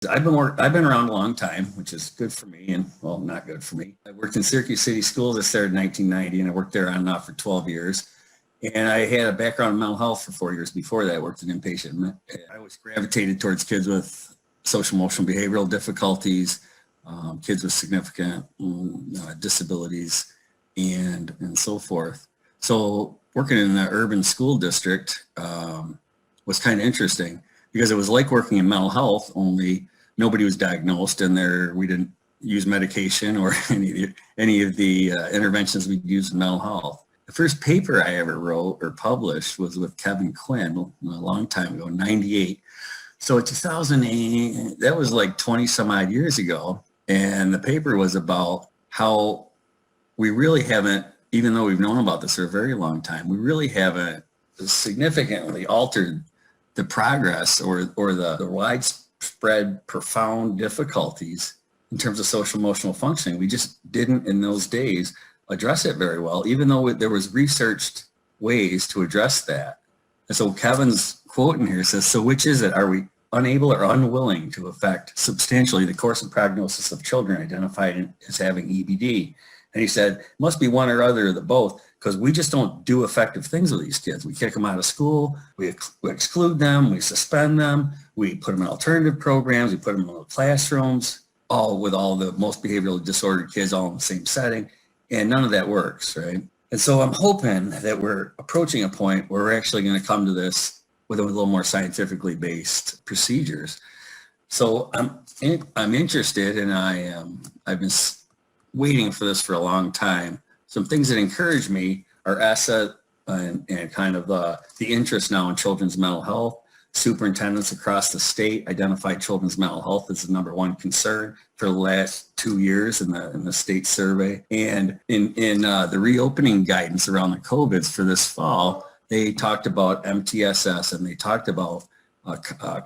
I've been around a long time, which is good for me and, well, not good for me. I worked in Syracuse City Schools. I started in 1990 and I worked there on and off for 12 years. And I had a background in mental health for 4 years before that. I worked in inpatient. I always gravitated towards kids with social emotional behavioral difficulties, kids with significant disabilities, and so forth. So working in the urban school district was kind of interesting because it was like working in mental health, only nobody was diagnosed, and we didn't use medication or any of the interventions we use in mental health. The first paper I ever wrote or published was with Kevin Quinn a long time ago, 98. So 2008, that was like 20 some odd years ago. And the paper was about how we really haven't, even though we've known about this for a very long time, we really haven't significantly altered the progress or the widespread, profound difficulties in terms of social emotional functioning. We just didn't in those days address it very well, even though there was researched ways to address that. And so Kevin's quote in here says, "So which is it? Are we unable or unwilling to affect substantially the course and prognosis of children identified as having EBD?" And he said, "It must be one or other of the both, because we just don't do effective things with these kids. We kick them out of school, we exclude them, we suspend them, we put them in alternative programs, we put them in little classrooms, all with all the most behaviorally disordered kids all in the same setting. And none of that works, right?" And so I'm hoping that we're approaching a point where we're actually going to come to this with a little more scientifically based procedures. So I'm interested, and I've been waiting for this for a long time. Some things that encourage me are asset and kind of the interest now in children's mental health. Superintendents across the state identified children's mental health as the #1 concern for the last 2 years in the state survey. And in the reopening guidance around the COVIDs for this fall, they talked about MTSS, and they talked about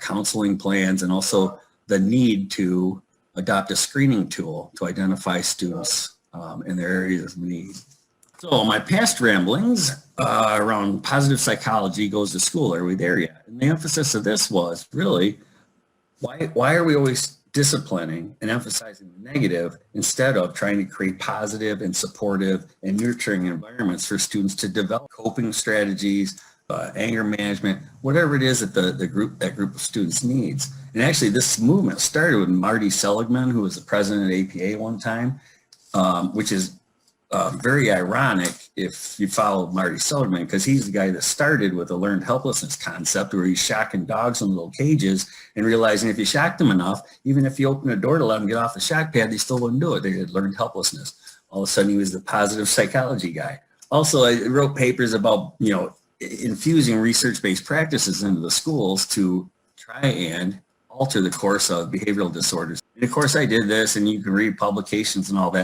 counseling plans, and also the need to adopt a screening tool to identify students in their areas of need. So my past ramblings around positive psychology goes to school. Are we there yet? And the emphasis of this was really, why are we always disciplining and emphasizing the negative instead of trying to create positive and supportive and nurturing environments for students to develop coping strategies, anger management, whatever it is that that group of students needs. And actually this movement started with Marty Seligman, who was the president of APA one time, which is very ironic if you follow Marty Seligman, because he's the guy that started with the learned helplessness concept, where he's shocking dogs in little cages and realizing if you shocked them enough, even if you opened a door to let them get off the shock pad, they still wouldn't do it. They had learned helplessness. All of a sudden he was the positive psychology guy. Also, I wrote papers about, infusing research-based practices into the schools to try and alter the course of behavioral disorders. And of course I did this, and you can read publications and all that.